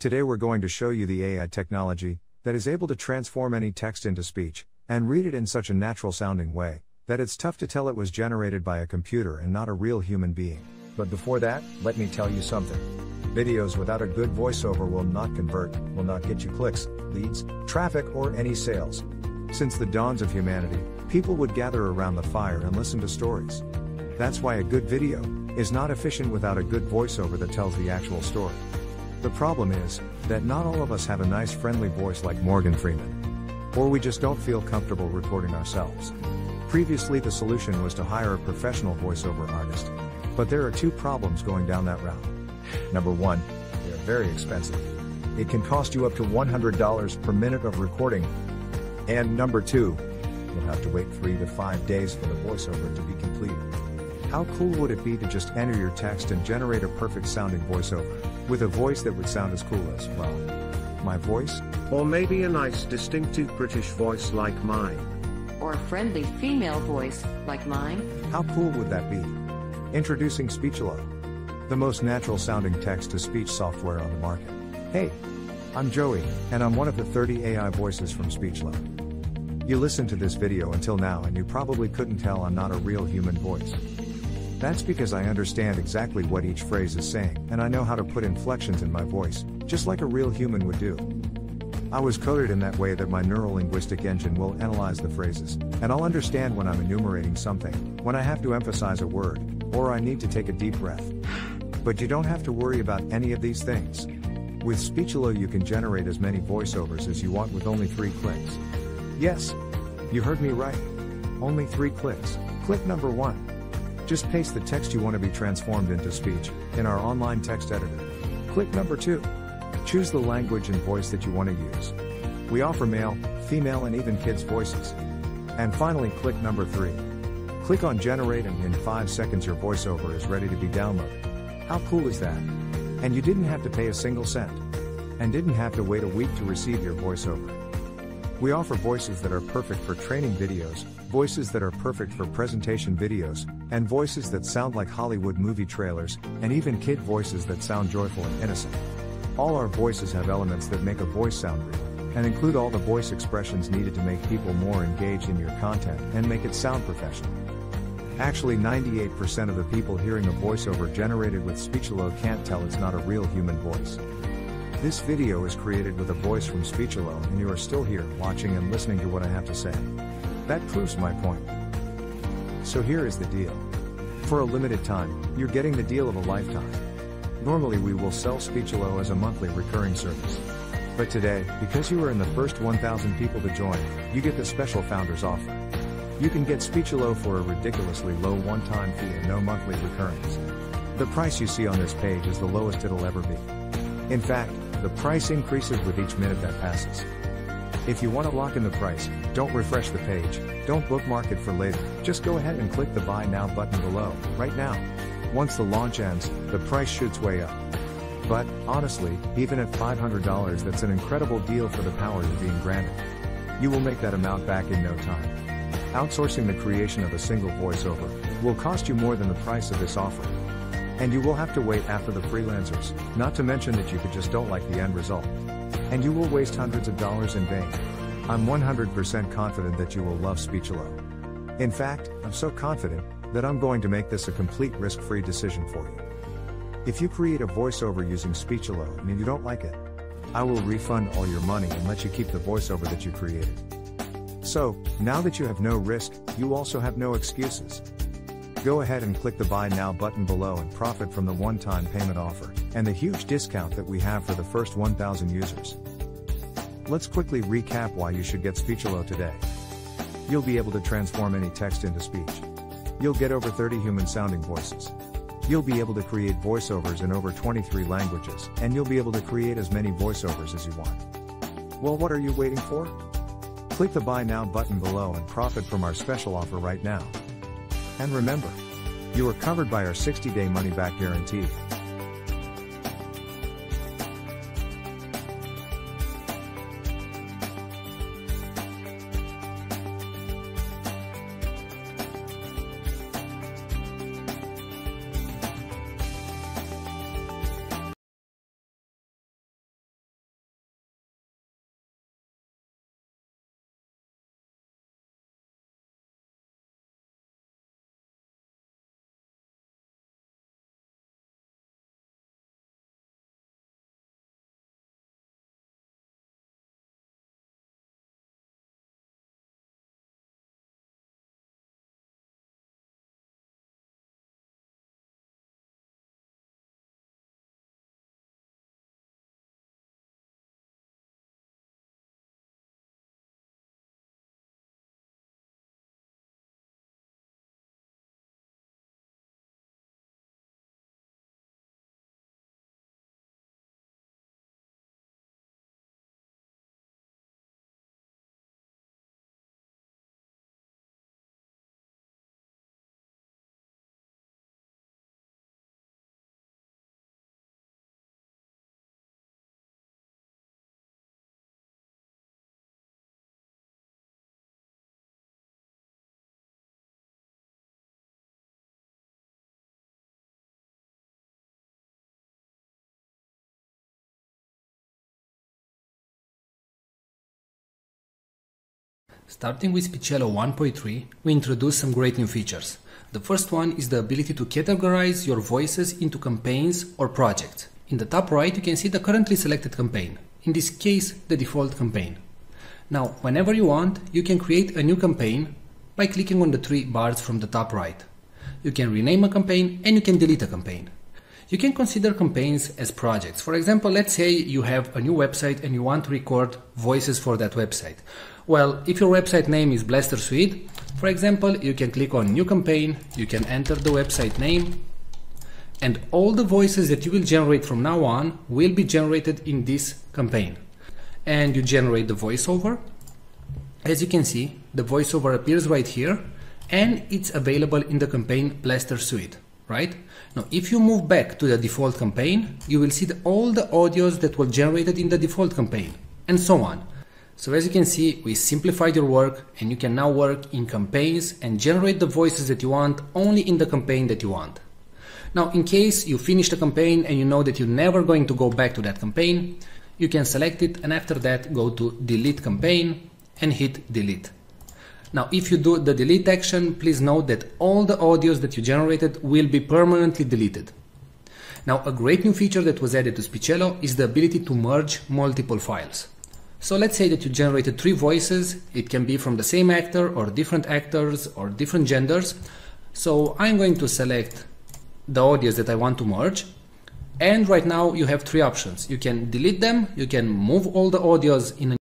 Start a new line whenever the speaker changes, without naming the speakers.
Today we're going to show you the AI technology that is able to transform any text into speech, and read it in such a natural sounding way, that it's tough to tell it was generated by a computer and not a real human being. But before that, let me tell you something. Videos without a good voiceover will not convert, will not get you clicks, leads, traffic, or any sales. Since the dawns of humanity, people would gather around the fire and listen to stories. That's why a good video is not efficient without a good voiceover that tells the actual story. The problem is that not all of us have a nice friendly voice like Morgan Freeman. Or we just don't feel comfortable recording ourselves. Previously the solution was to hire a professional voiceover artist. But there are two problems going down that route. Number one, they are very expensive. It can cost you up to $100 per minute of recording. And number two, you'll have to wait 3 to 5 days for the voiceover to be completed. How cool would it be to just enter your text and generate a perfect sounding voiceover, with a voice that would sound as cool as, well, my voice?
Or maybe a nice distinctive British voice like mine.
Or a friendly female voice like mine?
How cool would that be? Introducing Speechelo, the most natural sounding text-to-speech software on the market. Hey, I'm Joey, and I'm one of the 30 AI voices from Speechelo. You listened to this video until now and you probably couldn't tell I'm not a real human voice. That's because I understand exactly what each phrase is saying, and I know how to put inflections in my voice, just like a real human would do. I was coded in that way that my neuro-linguistic engine will analyze the phrases, and I'll understand when I'm enumerating something, when I have to emphasize a word, or I need to take a deep breath. But you don't have to worry about any of these things. With Speechelo you can generate as many voiceovers as you want with only 3 clicks. Yes, you heard me right. Only 3 clicks. Click number 1. Just paste the text you want to be transformed into speech in our online text editor. Click number 2. Choose the language and voice that you want to use. We offer male, female, and even kids' voices. And finally, click number 3. Click on generate and in 5 seconds your voiceover is ready to be downloaded. How cool is that? And you didn't have to pay a single cent. And didn't have to wait a week to receive your voiceover. We offer voices that are perfect for training videos, voices that are perfect for presentation videos, and voices that sound like Hollywood movie trailers, and even kid voices that sound joyful and innocent. All our voices have elements that make a voice sound real, and include all the voice expressions needed to make people more engaged in your content and make it sound professional. Actually, 98% of the people hearing a voiceover generated with Speechelo can't tell it's not a real human voice. This video is created with a voice from Speechelo and you are still here watching and listening to what I have to say. That proves my point. So here is the deal. For a limited time, you're getting the deal of a lifetime. Normally we will sell Speechelo as a monthly recurring service. But today, because you are in the first 1,000 people to join, you get the special founders offer. You can get Speechelo for a ridiculously low one-time fee and no monthly recurrings. The price you see on this page is the lowest it'll ever be. In fact, the price increases with each minute that passes. If you want to lock in the price, don't refresh the page, don't bookmark it for later, just go ahead and click the Buy Now button below, right now. Once the launch ends, the price shoots way up. But, honestly, even at $500 that's an incredible deal for the power you're being granted. You will make that amount back in no time. Outsourcing the creation of a single voiceover will cost you more than the price of this offer. And you will have to wait after the freelancers, not to mention that you just don't like the end result. And you will waste hundreds of dollars in vain. I'm 100% confident that you will love Speechelo. In fact, I'm so confident that I'm going to make this a complete risk-free decision for you. If you create a voiceover using Speechelo and you don't like it, I will refund all your money and let you keep the voiceover that you created. So, now that you have no risk, you also have no excuses. Go ahead and click the Buy Now button below and profit from the one-time payment offer, and the huge discount that we have for the first 1,000 users. Let's quickly recap why you should get Speechelo today. You'll be able to transform any text into speech. You'll get over 30 human-sounding voices. You'll be able to create voiceovers in over 23 languages, and you'll be able to create as many voiceovers as you want. Well, what are you waiting for? Click the Buy Now button below and profit from our special offer right now. And remember, you are covered by our 60-day money-back guarantee.
Starting with Speechelo 1.3, we introduce some great new features. The first one is the ability to categorize your voices into campaigns or projects. In the top right, you can see the currently selected campaign. In this case, the default campaign. Now, whenever you want, you can create a new campaign by clicking on the three bars from the top right. You can rename a campaign and you can delete a campaign. You can consider campaigns as projects. For example, let's say you have a new website and you want to record voices for that website. Well, if your website name is Blaster Suite, for example, you can click on New Campaign, you can enter the website name, and all the voices that you will generate from now on will be generated in this campaign. And you generate the voiceover. As you can see, the voiceover appears right here, and it's available in the campaign Blaster Suite, right? Now, if you move back to the default campaign, you will see all the audios that were generated in the default campaign, and so on. So as you can see, we simplified your work, and you can now work in campaigns and generate the voices that you want only in the campaign that you want. Now, in case you finish the campaign and you know that you're never going to go back to that campaign, you can select it and after that go to Delete Campaign and hit Delete. Now, if you do the delete action, please note that all the audios that you generated will be permanently deleted. Now, a great new feature that was added to Speechelo is the ability to merge multiple files. So let's say that you generated 3 voices. It can be from the same actor or different actors or different genders. So I'm going to select the audios that I want to merge. And right now you have 3 options. You can delete them, you can move all the audios in a